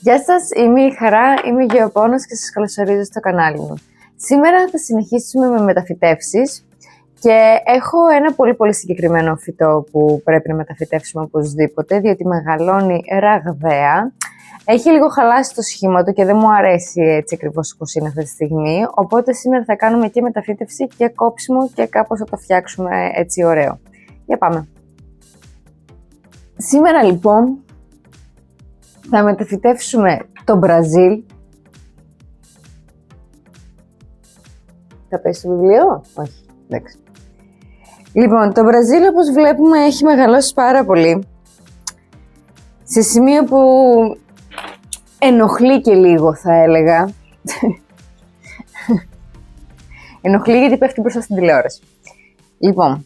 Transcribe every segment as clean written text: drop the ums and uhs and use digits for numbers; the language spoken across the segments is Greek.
Γεια σας, είμαι η Χαρά, είμαι γεωπόνος και σας καλωσορίζω στο κανάλι μου. Σήμερα θα συνεχίσουμε με μεταφυτεύσεις και έχω ένα πολύ συγκεκριμένο φυτό που πρέπει να μεταφυτεύσουμε οπωσδήποτε, διότι μεγαλώνει ραγδαία. Έχει λίγο χαλάσει το σχήμα του και δεν μου αρέσει έτσι ακριβώς όπως είναι αυτή τη στιγμή, οπότε σήμερα θα κάνουμε και μεταφύτευση και κόψιμο και κάπως θα το φτιάξουμε έτσι ωραίο. Για πάμε! Σήμερα λοιπόν θα μεταφυτεύσουμε το Μπραζίλ. Θα πέσει το βιβλίο? Όχι, εντάξει. Λοιπόν, το Μπραζίλ όπως βλέπουμε έχει μεγαλώσει πάρα πολύ. Σε σημείο που ενοχλεί και λίγο θα έλεγα. Ενοχλεί γιατί πέφτει μπροστά στην τηλεόραση. Λοιπόν,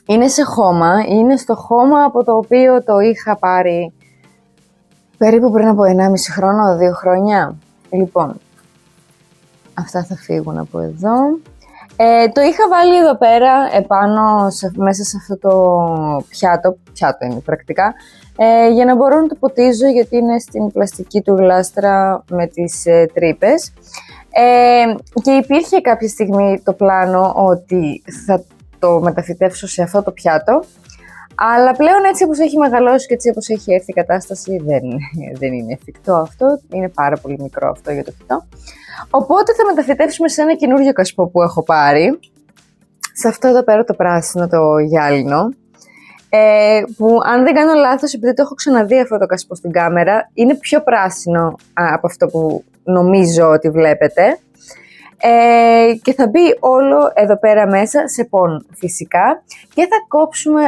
είναι σε χώμα, είναι στο χώμα από το οποίο το είχα πάρει περίπου πριν από 1,5 χρόνο, 2 χρόνια. Λοιπόν, αυτά θα φύγουν από εδώ. Το είχα βάλει εδώ πέρα, επάνω, μέσα σε αυτό το πιάτο είναι πρακτικά, για να μπορώ να το ποτίζω, γιατί είναι στην πλαστική του γλάστρα με τις τρύπες. Και υπήρχε κάποια στιγμή το πλάνο ότι θα το μεταφυτεύσω σε αυτό το πιάτο, αλλά πλέον έτσι όπως έχει μεγαλώσει και έτσι όπως έχει έρθει η κατάσταση δεν είναι εφικτό αυτό, είναι πάρα πολύ μικρό αυτό για το φυτό. Οπότε θα μεταφυτεύσουμε σε ένα καινούριο κασπό που έχω πάρει, σε αυτό εδώ πέρα το πράσινο, το γυάλινο, που αν δεν κάνω λάθος, επειδή το έχω ξαναδεί αυτό το κασπό στην κάμερα, είναι πιο πράσινο από αυτό που νομίζω ότι βλέπετε. Και θα μπει όλο εδώ πέρα μέσα σε πόν φυσικά και θα κόψουμε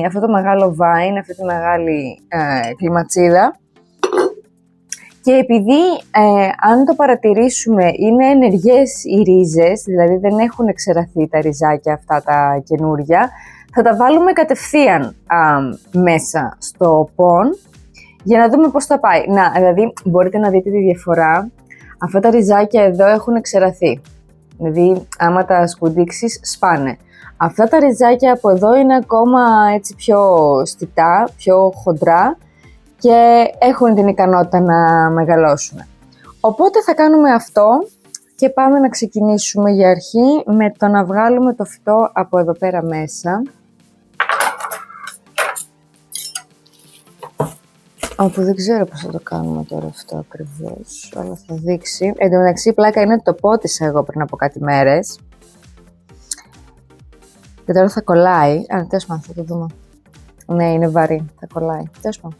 αυτό το μεγάλο βάιν, αυτή τη μεγάλη κλιματσίδα, και επειδή αν το παρατηρήσουμε είναι ενεργές οι ρίζες, δηλαδή δεν έχουν εξεραθεί τα ριζάκια αυτά τα καινούρια, θα τα βάλουμε κατευθείαν μέσα στο πόν για να δούμε πώς θα πάει. Δηλαδή μπορείτε να δείτε τη διαφορά. Αυτά τα ριζάκια εδώ έχουν εξεραθεί, δηλαδή άμα τα σκουντίξεις σπάνε. Αυτά τα ριζάκια από εδώ είναι ακόμα έτσι πιο στιτά, πιο χοντρά και έχουν την ικανότητα να μεγαλώσουν. Οπότε θα κάνουμε αυτό και πάμε να ξεκινήσουμε για αρχή με το να βγάλουμε το φυτό από εδώ πέρα μέσα. Όπου δεν ξέρω πώς θα το κάνουμε τώρα αυτό ακριβώς, αλλά θα δείξει. Εν τω μεταξύ η πλάκα είναι ότι το πότισα εγώ πριν από κάτι μέρες. Και τώρα θα κολλάει. Τέλος πάντων, θα το δούμε. Ναι, είναι βαρύ, θα κολλάει. Τέλος πάντων.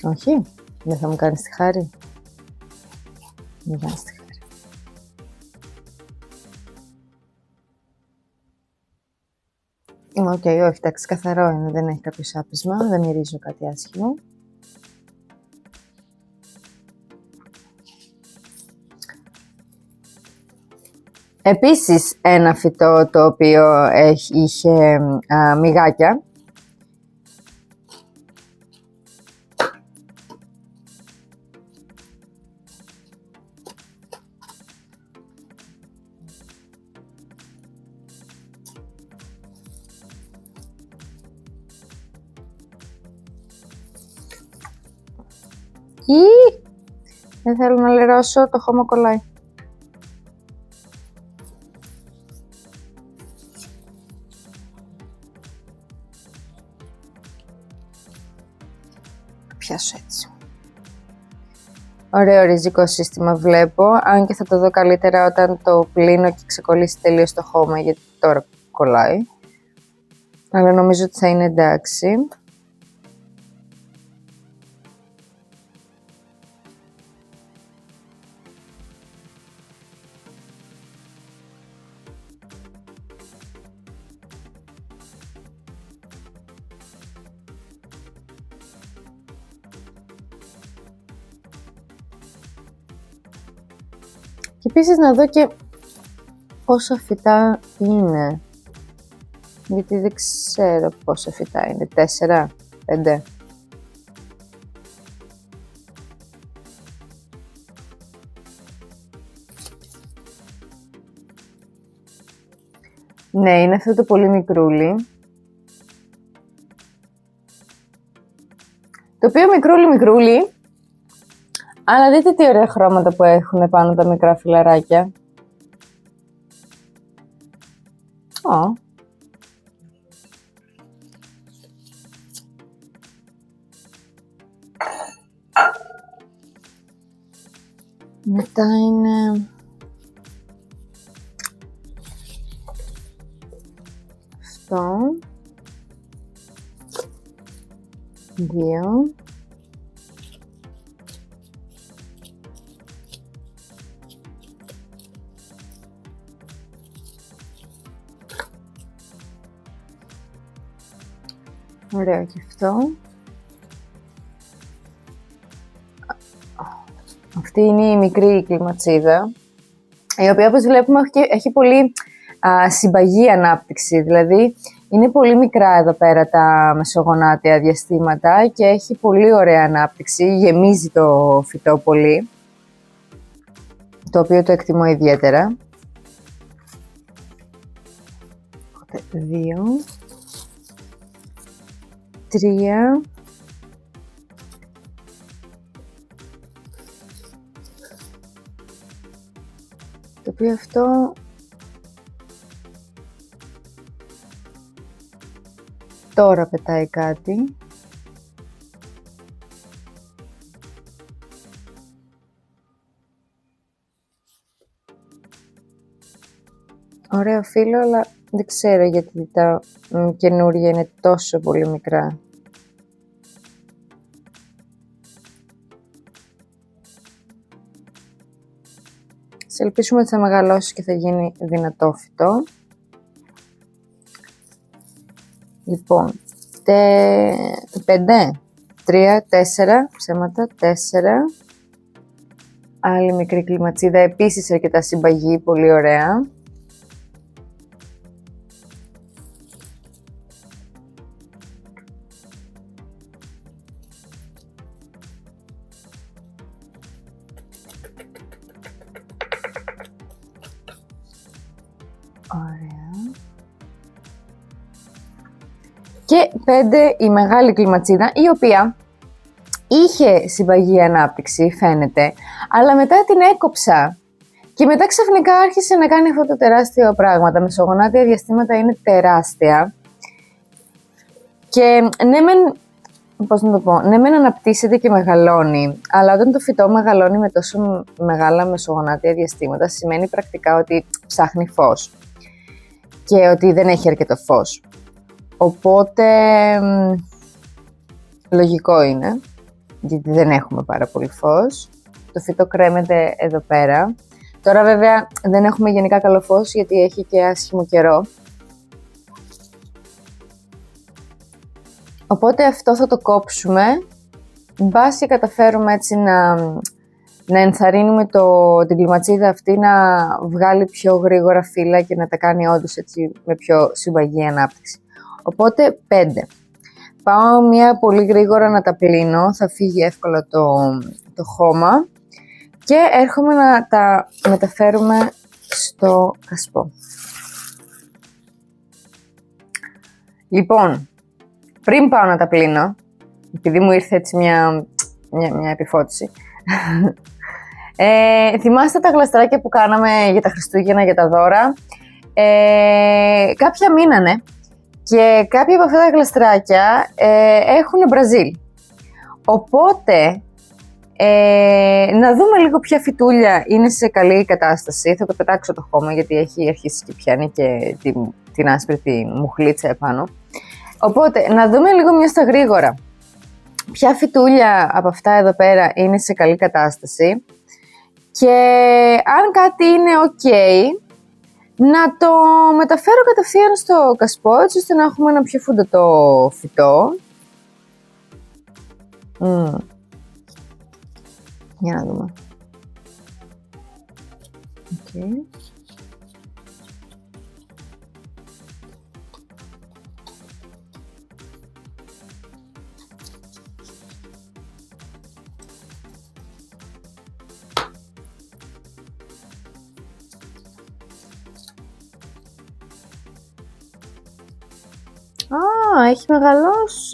Όχι, δεν θα μου κάνεις τη χάρη. Δεν κάνεις τη χάρη. Οκ, όχι, εντάξει, καθαρό είναι, δεν έχει κάποιο σάπισμα, δεν μυρίζω κάτι άσχημο. Επίσης ένα φυτό το οποίο είχε μυγάκια. Δεν θέλω να λερώσω, το χώμα κολλάει. Πιάσω έτσι. Ωραίο ριζικό σύστημα βλέπω, αν και θα το δω καλύτερα όταν το πλύνω και ξεκολλήσει τελείως το χώμα, γιατί τώρα κολλάει. Αλλά νομίζω ότι θα είναι εντάξει. Και επίσης να δω και πόσα φυτά είναι, γιατί δεν ξέρω πόσα φυτά είναι, 4, 5. Ναι, είναι αυτό το πολύ μικρούλι. Το οποίο μικρούλι, αλλά δείτε τι ωραία χρώματα που έχουν πάνω τα μικρά φιλαράκια. Μετά είναι αυτό. 2. Ωραίο και αυτό. Αυτή είναι η μικρή κλιματσίδα, η οποία όπως βλέπουμε έχει πολύ συμπαγή ανάπτυξη, δηλαδή είναι πολύ μικρά εδώ πέρα τα μεσογονάτια διαστήματα και έχει πολύ ωραία ανάπτυξη, γεμίζει το φυτό πολύ, το οποίο το εκτιμώ ιδιαίτερα. 2, 3, το οποίο αυτό τώρα πετάει κάτι. Ωραίο φύλλο, αλλά δεν ξέρω γιατί τα καινούρια είναι τόσο πολύ μικρά. Σε ελπίσουμε ότι θα μεγαλώσει και θα γίνει δυνατό φυτό. Λοιπόν, 5, 3, 4, ψέματα, 4. Άλλη μικρή κλιματσίδα, επίσης αρκετά συμπαγή, πολύ ωραία. Ωραία. Και 5 η μεγάλη κλιματσίδα, η οποία είχε συμπαγή ανάπτυξη, φαίνεται, αλλά μετά την έκοψα και μετά ξαφνικά άρχισε να κάνει αυτό το τεράστιο πράγμα. Τα μεσογονάτια διαστήματα είναι τεράστια και ναι μεν αναπτύσσεται και μεγαλώνει, αλλά όταν το φυτό μεγαλώνει με τόσο μεγάλα μεσογονάτια διαστήματα, σημαίνει πρακτικά ότι ψάχνει φως και ότι δεν έχει αρκετό φως. Οπότε, λογικό είναι, γιατί δεν έχουμε πάρα πολύ φως. Το φυτό κρέμεται εδώ πέρα. Τώρα βέβαια δεν έχουμε γενικά καλό φως, γιατί έχει και άσχημο καιρό. Οπότε αυτό θα το κόψουμε, μπας και καταφέρουμε έτσι να ενθαρρύνουμε την κλιματσίδα αυτή να βγάλει πιο γρήγορα φύλλα και να τα κάνει όντως έτσι με πιο συμπαγή ανάπτυξη. Οπότε 5. Πάω μία πολύ γρήγορα να τα πλύνω, θα φύγει εύκολα το χώμα και έρχομαι να τα μεταφέρουμε στο κασπό. Λοιπόν, πριν πάω να τα πλύνω, επειδή μου ήρθε έτσι μια επιφώτιση, θυμάστε τα γλαστράκια που κάναμε για τα Χριστούγεννα, για τα δώρα? Κάποια μείνανε και κάποια από αυτά τα γλαστράκια έχουν Μπραζίλ. Οπότε, να δούμε λίγο ποια φυτούλια είναι σε καλή κατάσταση. Θα το πετάξω το χώμα γιατί έχει αρχίσει και πιάνει και την άσπρη την μουχλίτσα επάνω. Οπότε, να δούμε λίγο μια στα γρήγορα ποια φυτούλια από αυτά εδώ πέρα είναι σε καλή κατάσταση και αν κάτι είναι ok, να το μεταφέρω κατευθείαν στο κασπό, έτσι ώστε να έχουμε ένα πιο φουντωτό φυτό. Για να δούμε. Okay.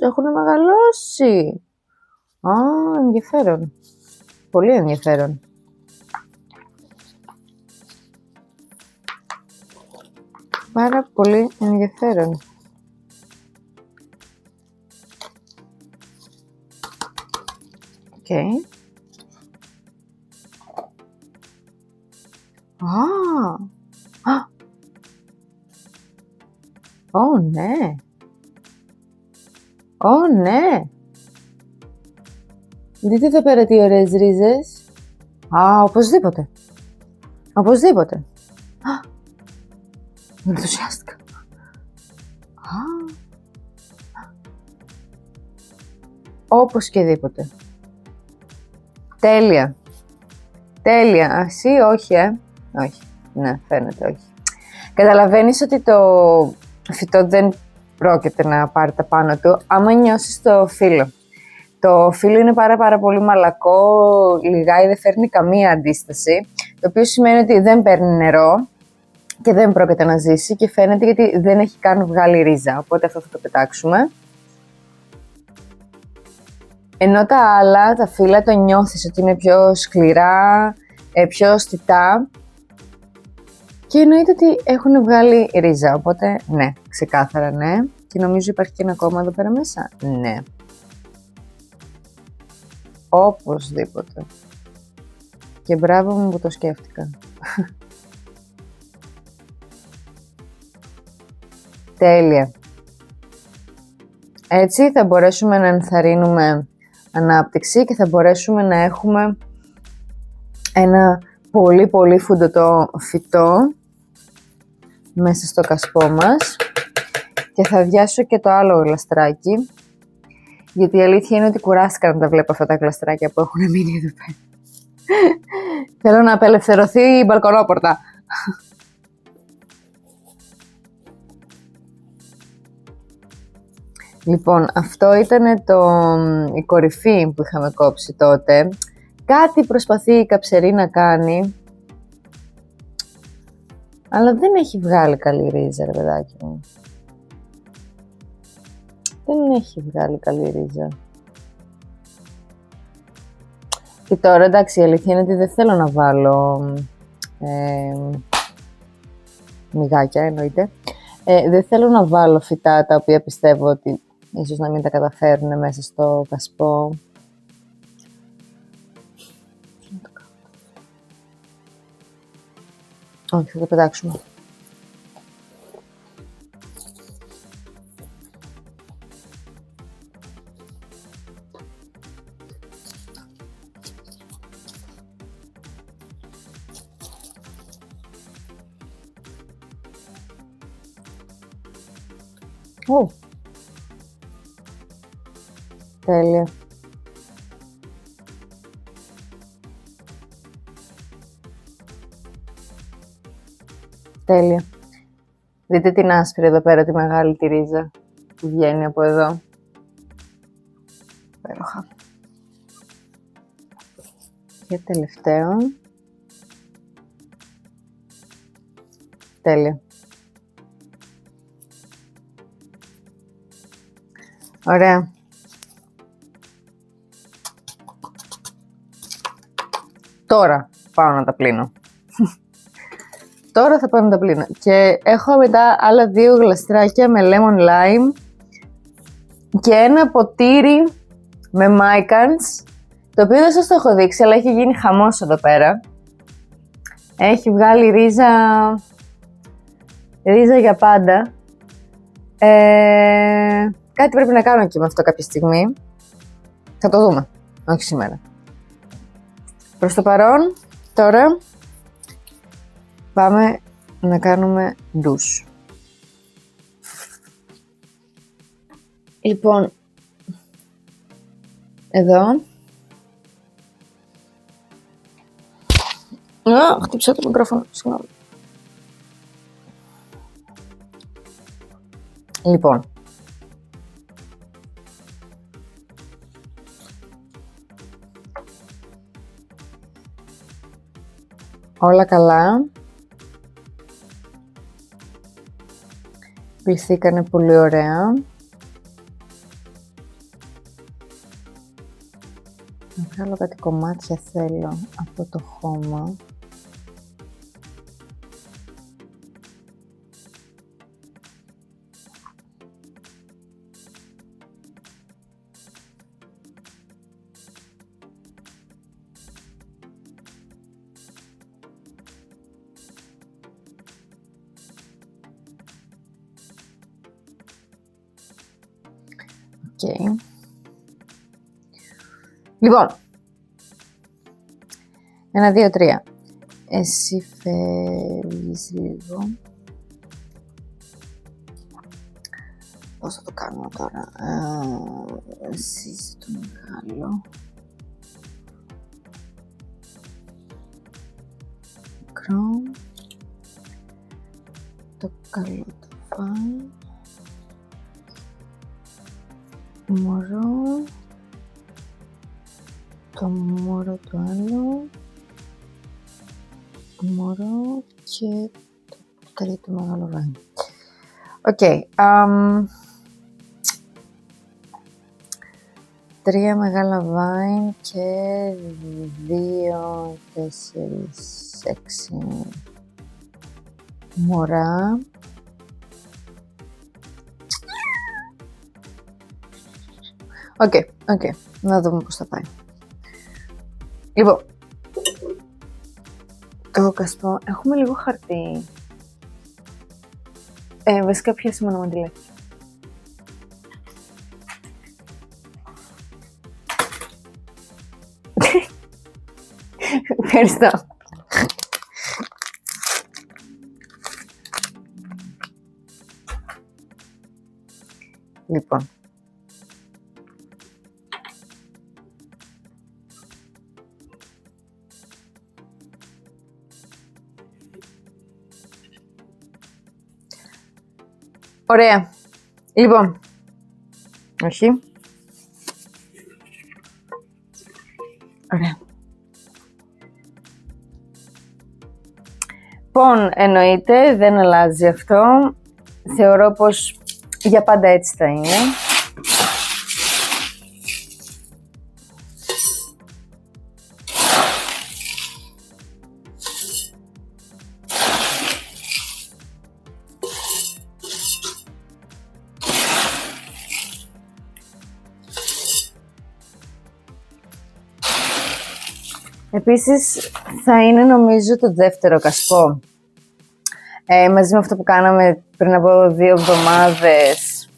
έχουν μεγαλώσει. Α, ενδιαφέρον. Πολύ ενδιαφέρον. Πάρα πολύ ενδιαφέρον. Οκ. Ω, ναι. Ω, ναι. Δείτε εδώ πέρα τι ωραίες ρίζες. Οπωσδήποτε. Οπωσδήποτε. Ενθουσιάστηκα. Όπως και δίποτε. Τέλεια. Τέλεια. Εσύ όχι, όχι. Ναι, φαίνεται όχι. Καταλαβαίνεις ότι το φυτό δεν πρόκειται να πάρει τα πάνω του άμα νιώσεις το φύλλο. Το φύλλο είναι πάρα πολύ μαλακό, λιγάει, δεν φέρνει καμία αντίσταση, το οποίο σημαίνει ότι δεν παίρνει νερό και δεν πρόκειται να ζήσει και φαίνεται γιατί δεν έχει καν βγάλει ρίζα, οπότε αυτό θα το πετάξουμε. Ενώ τα άλλα, τα φύλλα, το νιώθεις ότι είναι πιο σκληρά, πιο στιτά και εννοείται ότι έχουν βγάλει ρίζα, οπότε ναι, ξεκάθαρα ναι. Και νομίζω υπάρχει και ένα ακόμα εδώ πέρα μέσα. Ναι. Οπωσδήποτε. Και μπράβο μου που το σκέφτηκα. Τέλεια. Έτσι θα μπορέσουμε να ενθαρρύνουμε ανάπτυξη και θα μπορέσουμε να έχουμε ένα πολύ φουντωτό φυτό μέσα στο κασπό μας. Και θα αδειάσω και το άλλο γλαστράκι, γιατί η αλήθεια είναι ότι κουράστηκα να τα βλέπω αυτά τα γλαστράκια που έχουν μείνει εδώ πέρα. Θέλω να απελευθερωθεί η μπαλκονόπορτα. Λοιπόν, αυτό ήταν η κορυφή που είχαμε κόψει τότε. Κάτι προσπαθεί η καψερή να κάνει, αλλά δεν έχει βγάλει καλή ρίζα, ρε παιδάκι μου. Δεν έχει βγάλει καλή ρίζα. Και τώρα, εντάξει, η αλήθεια είναι ότι δεν θέλω να βάλω μυγάκια, εννοείται. Δεν θέλω να βάλω φυτά τα οποία πιστεύω ότι ίσως να μην τα καταφέρουν μέσα στο κασπό. Όχι, θα το πετάξουμε. Τέλεια. Τέλεια. Δείτε την άσπρη εδώ πέρα, τη μεγάλη τη ρίζα που βγαίνει από εδώ. Υπέροχα. Και τελευταίο. Τέλεια. Ωραία. Τώρα πάω να τα πλύνω. Τώρα θα πάω να τα πλύνω. Και έχω μετά άλλα 2 γλαστράκια με lemon lime και ένα ποτήρι με Mycans, το οποίο δεν σας το έχω δείξει, αλλά έχει γίνει χαμός εδώ πέρα. Έχει βγάλει ρίζα για πάντα. Κάτι πρέπει να κάνω και με αυτό κάποια στιγμή. Θα το δούμε. Όχι σήμερα. Προς το παρόν, τώρα πάμε να κάνουμε ντους. Λοιπόν, εδώ. Χτύψα το μικρόφωνο, συγγνώμη. Λοιπόν. Όλα καλά. Πληθήκανε πολύ ωραία. Να βγάλω κάτι κομμάτια θέλω από το χώμα. Okay. Λοιπόν, 1, 2, 3. Εσύ φεύγεις λίγο. Πώς θα το κάνουμε τώρα? Εσύ είσαι το μεγάλο. Μικρό. Το καλό το φάει. Μωρό. Το μωρό το άλλο. Μωρό και το τρίτο μεγάλο βάιν. Οκ. 3 μεγάλα βάιν και 2, 4, 6 μωρά. Οκ. Να δούμε πώς θα πάει. Λοιπόν, το κασπό, έχουμε λίγο χαρτί. Βασικά πιάσουμε ένα μαντιλάκι. Ευχαριστώ. Λοιπόν. Ωραία. Λοιπόν. Όχι. Ωραία. Λοιπόν, εννοείται, δεν αλλάζει αυτό. Θεωρώ πως για πάντα έτσι θα είναι. Επίσης θα είναι νομίζω το δεύτερο κασπό. Μαζί με αυτό που κάναμε πριν από 2 εβδομάδες,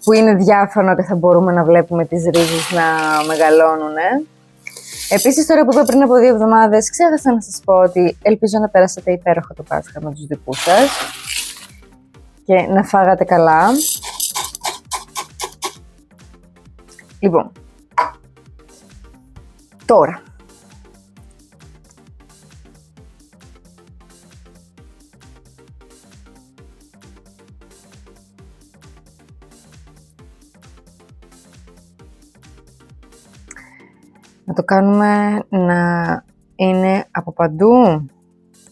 που είναι διάφανο και θα μπορούμε να βλέπουμε τις ρίζες να μεγαλώνουν. Επίσης τώρα που είπα πριν από 2 εβδομάδες, ξέχασα να σας πω ότι ελπίζω να περάσατε υπέροχα το Πάσχα με τους δικούς σας και να φάγατε καλά. Λοιπόν, τώρα να το κάνουμε να είναι από παντού.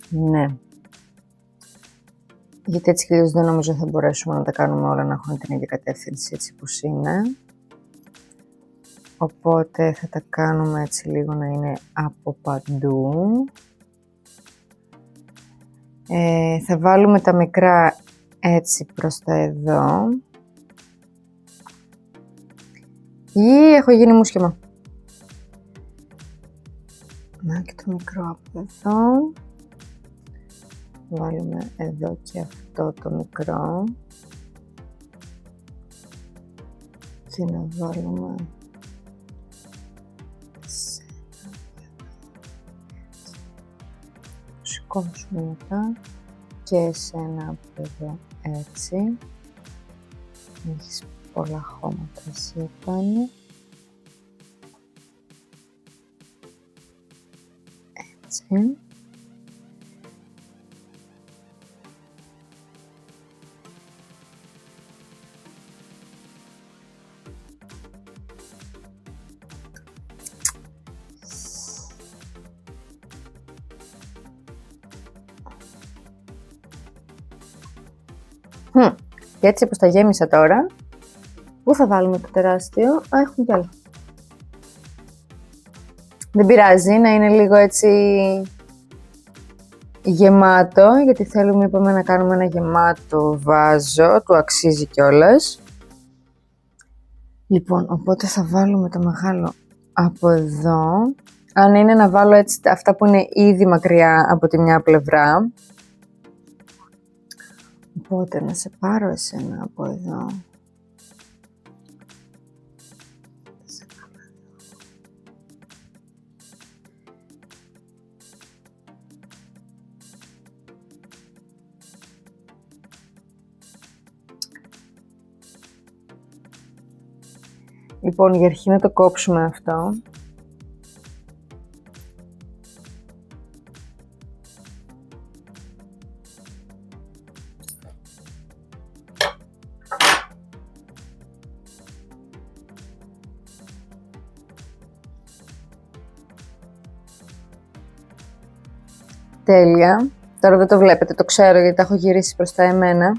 Ναι. Γιατί έτσι και δεν νομίζω θα μπορέσουμε να τα κάνουμε όλα να έχουν την ίδια κατεύθυνση έτσι πως είναι. Οπότε θα τα κάνουμε έτσι λίγο να είναι από παντού. Θα βάλουμε τα μικρά έτσι προς τα εδώ. Ή έχω γίνει μουσχεμα. Να και το μικρό από εδώ. Βάλουμε εδώ και αυτό το μικρό. Και να βάλουμε σηκώσουμε μετά και σε ένα από εδώ έτσι. Έχεις πολλά χώματα εσύ επάνω. Έτσι. Και έτσι όπως τα γέμισα τώρα, πού θα βάλουμε το τεράστιο? Έχουμε κι άλλο. Δεν πειράζει να είναι λίγο έτσι γεμάτο, γιατί θέλουμε, είπαμε, να κάνουμε ένα γεμάτο βάζο, του αξίζει κιόλας. Λοιπόν, οπότε θα βάλουμε το μεγάλο από εδώ. Αν είναι να βάλω έτσι αυτά που είναι ήδη μακριά από τη μια πλευρά. Οπότε να σε πάρω εσένα από εδώ. Λοιπόν, για αρχή να το κόψουμε αυτό. Τέλεια. Τώρα δεν το βλέπετε, το ξέρω γιατί τα έχω γυρίσει προς τα εμένα.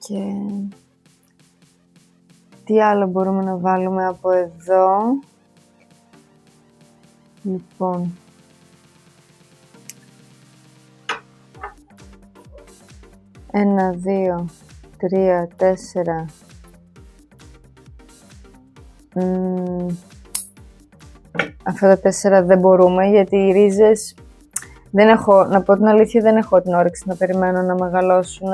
Και τι άλλο μπορούμε να βάλουμε από εδώ. Λοιπόν, ένα, δύο, τρία, τέσσερα. Αυτά τα 4 δεν μπορούμε, γιατί οι ρίζες δεν έχω, να πω την αλήθεια, δεν έχω την όρεξη να περιμένω να μεγαλώσουν.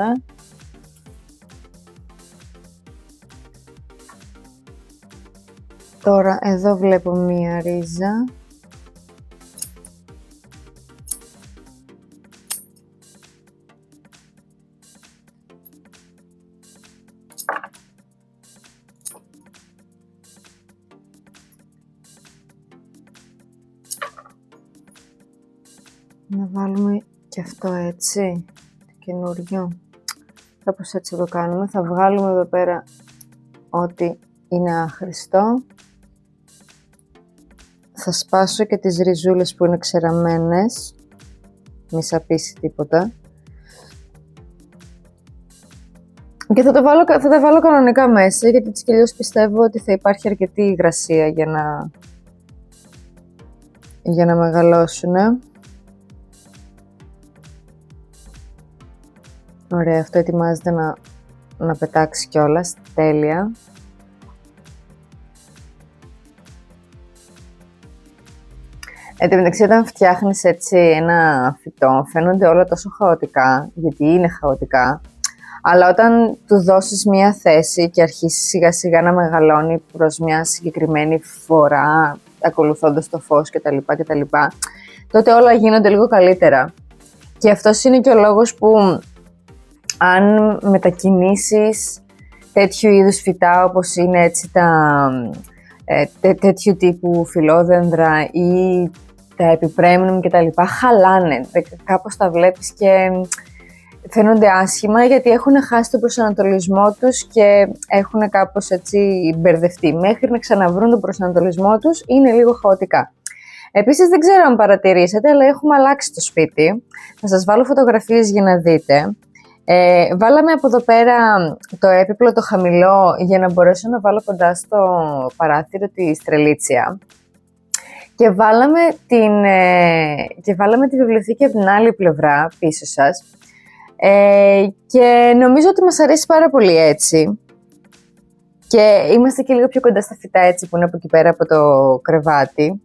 Τώρα εδώ βλέπω μία ρίζα. Να βάλουμε και αυτό έτσι, το καινούριο. Κάπως έτσι το κάνουμε. Θα βγάλουμε εδώ πέρα ό,τι είναι άχρηστο. Θα σπάσω και τις ριζούλες που είναι ξεραμμένες. Μη σαπίσει τίποτα. Και θα τα βάλω κανονικά μέσα, γιατί έτσι κι αλλιώς πιστεύω ότι θα υπάρχει αρκετή υγρασία για να μεγαλώσουν. Ωραία, αυτό ετοιμάζεται να πετάξει κιόλας. Τέλεια. Εν τω μεταξύ, όταν φτιάχνεις έτσι ένα φυτό, φαίνονται όλα τόσο χαοτικά, γιατί είναι χαοτικά. Αλλά όταν του δώσεις μία θέση και αρχίσει σιγά σιγά να μεγαλώνει προς μια συγκεκριμένη φορά, ακολουθώντας το φως κτλ, τότε όλα γίνονται λίγο καλύτερα. Και αυτός είναι και ο λόγος που αν μετακινήσεις τέτοιου είδους φυτά, όπως είναι έτσι τέτοιου τύπου φιλόδendra ή τα επιπρέμνum και τα λοιπά, χαλάνε. Κάπως τα βλέπεις και φαίνονται άσχημα, γιατί έχουν χάσει τον προσανατολισμό τους και έχουν κάπως έτσι μπερδευτεί. Μέχρι να ξαναβρούν τον προσανατολισμό τους είναι λίγο χαοτικά. Επίσης, δεν ξέρω αν παρατηρήσατε, αλλά έχουμε αλλάξει το σπίτι. Θα σας βάλω φωτογραφίες για να δείτε. Βάλαμε από εδώ πέρα το έπιπλο το χαμηλό για να μπορέσω να βάλω κοντά στο παράθυρο τη στρελίτσια και βάλαμε τη βιβλιοθήκη από την άλλη πλευρά πίσω σας και νομίζω ότι μας αρέσει πάρα πολύ έτσι και είμαστε και λίγο πιο κοντά στα φυτά έτσι που είναι από εκεί πέρα από το κρεβάτι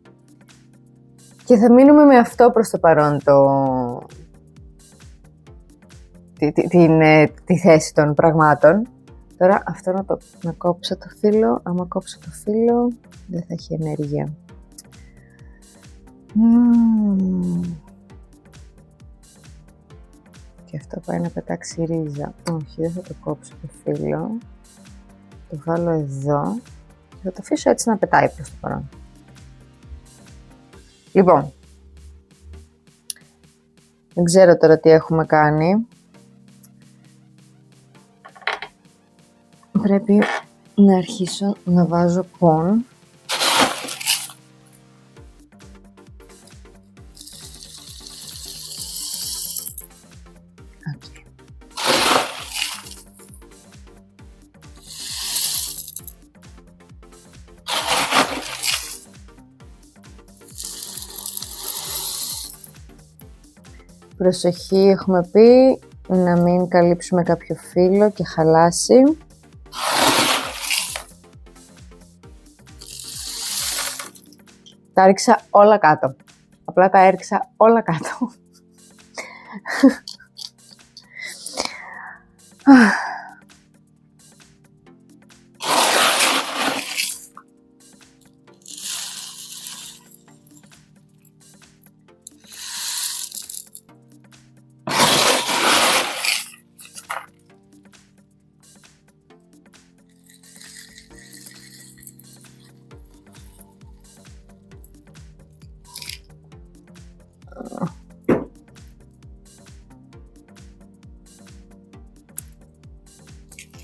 και θα μείνουμε με αυτό προς το παρόν τη θέση των πραγμάτων. Τώρα αυτό να κόψω το φύλλο. Άμα κόψω το φύλλο δεν θα έχει ενέργεια. Και αυτό πάει να πετάξει ρίζα. Όχι, δεν θα το κόψω το φύλλο. Το βάλω εδώ και θα το αφήσω έτσι να πετάει προς το παρόν. Λοιπόν, δεν ξέρω τώρα τι έχουμε κάνει. Πρέπει να αρχίσω να βάζω πον. Προσοχή, έχουμε πει, να μην καλύψουμε κάποιο φύλλο και χαλάσει. Τα έριξα όλα κάτω. Απλά τα έριξα όλα κάτω.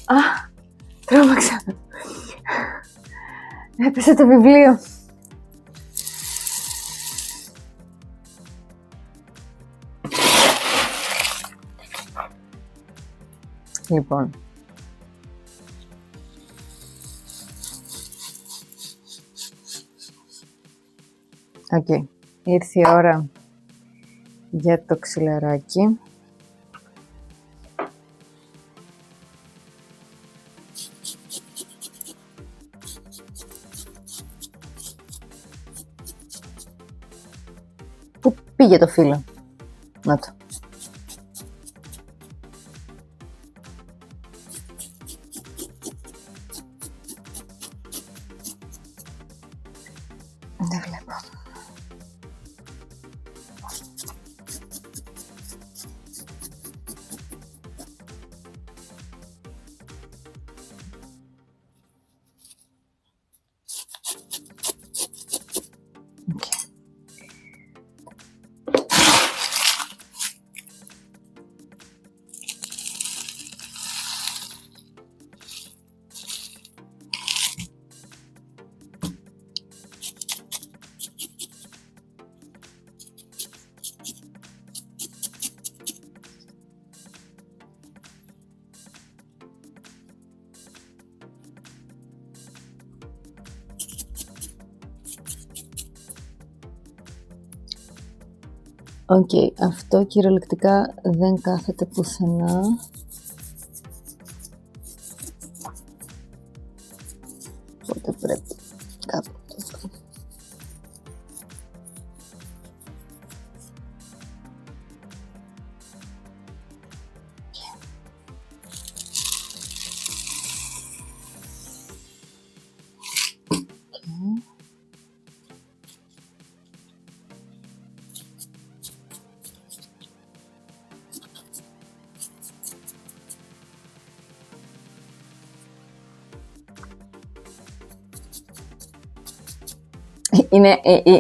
Α, τρόμαξα. Έπεσε το βιβλίο. Λοιπόν. Οκ. Ήρθε η ώρα για το ξυλαράκι. Πού πήγε το φύλλο? Να το. Δεν βλέπω. Οκ, αυτό κυριολεκτικά δεν κάθεται πουθενά. Οπότε πρέπει κάπου το βρω.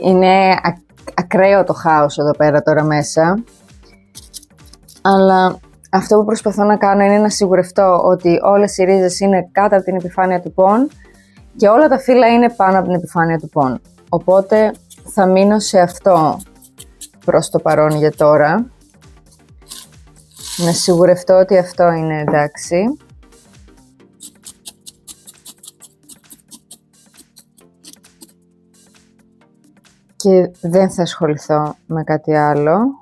Είναι ακραίο το χάος εδώ πέρα τώρα μέσα, αλλά αυτό που προσπαθώ να κάνω είναι να σιγουρευτώ ότι όλες οι ρίζες είναι κάτω από την επιφάνεια του πον και όλα τα φύλλα είναι πάνω από την επιφάνεια του πον. Οπότε θα μείνω σε αυτό προς το παρόν για τώρα. Να σιγουρευτώ ότι αυτό είναι εντάξει. Και δεν θα ασχοληθώ με κάτι άλλο.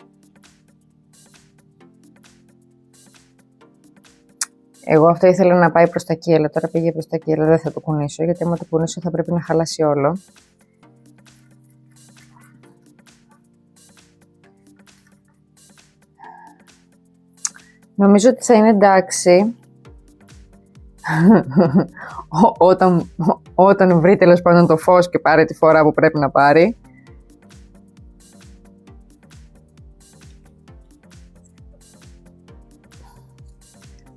Εγώ αυτό ήθελα να πάει προς τα εκεί, αλλά τώρα πήγε προς τα εκεί, αλλά δεν θα το κουνήσω, γιατί άμα το κουνήσω θα πρέπει να χαλάσει όλο. Νομίζω ότι θα είναι εντάξει. Όταν βρει τέλος πάντων το φως και πάρει τη φορά που πρέπει να πάρει.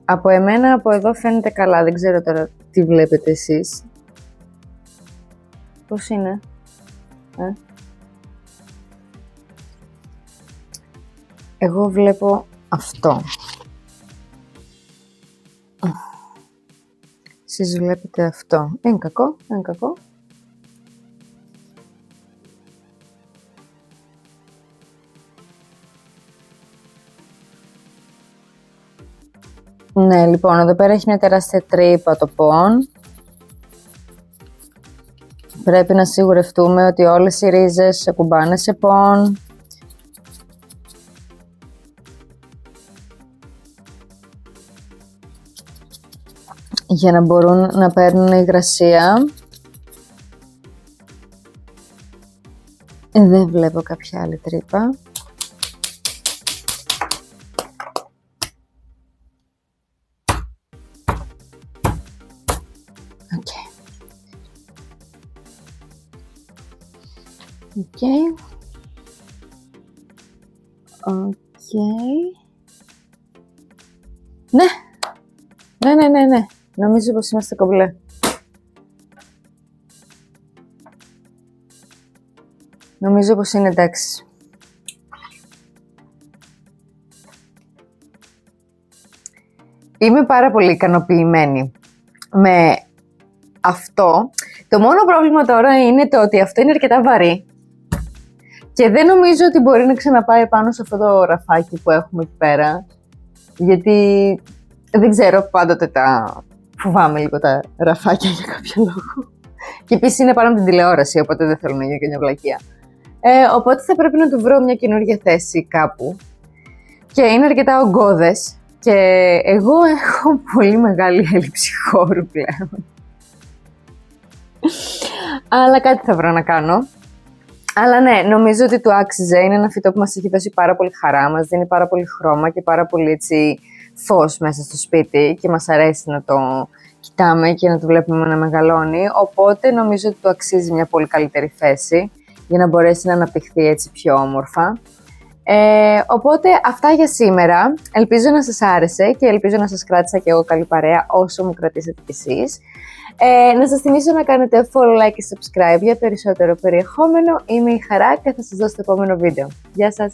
Από εμένα, από εδώ φαίνεται καλά. Δεν ξέρω τώρα τι βλέπετε εσείς. Πώς είναι? Εγώ βλέπω αυτό. Εσείς βλέπετε αυτό. Είναι κακό, είναι κακό. Ναι, λοιπόν, εδώ πέρα έχει μια τεράστια τρύπα το πον. Πρέπει να σιγουρευτούμε ότι όλες οι ρίζες κουμπάνε σε πον. για να μπορούν να παίρνουν υγρασία. Δεν βλέπω κάποια άλλη τρύπα. Οκ. Ναι. Ναι. Νομίζω πως είμαστε κομπλέ. Νομίζω πως είναι εντάξει. Είμαι πάρα πολύ ικανοποιημένη με αυτό. Το μόνο πρόβλημα τώρα είναι το ότι αυτό είναι αρκετά βαρύ και δεν νομίζω ότι μπορεί να ξαναπάει πάνω σε αυτό το ραφάκι που έχουμε εκεί πέρα, γιατί δεν ξέρω, πάντοτε φοβάμαι λίγο τα ραφάκια για κάποιο λόγο. Και επίσης είναι πάνω από την τηλεόραση, οπότε δεν θέλω να γίνει και μια βλακεία. Οπότε θα πρέπει να του βρω μια καινούργια θέση κάπου. Και είναι αρκετά ογκώδες και εγώ έχω πολύ μεγάλη έλλειψη χώρου πλέον. Αλλά κάτι θα βρω να κάνω. Αλλά ναι, νομίζω ότι του άξιζε. Είναι ένα φυτό που μας έχει δώσει πάρα πολύ χαρά, μας δίνει πάρα πολύ χρώμα και πάρα πολύ έτσι, φως μέσα στο σπίτι και μας αρέσει να το κοιτάμε και να το βλέπουμε να μεγαλώνει. Οπότε νομίζω ότι του αξίζει μια πολύ καλύτερη θέση για να μπορέσει να αναπτυχθεί έτσι πιο όμορφα. Οπότε αυτά για σήμερα. Ελπίζω να σας άρεσε και ελπίζω να σας κράτησα και εγώ καλή παρέα όσο μου κρατήσατε κι εσείς. Να σας θυμίσω να κάνετε follow, like και subscribe για περισσότερο περιεχόμενο. Είμαι η Χαρά και θα σας δω στο επόμενο βίντεο. Γεια σας!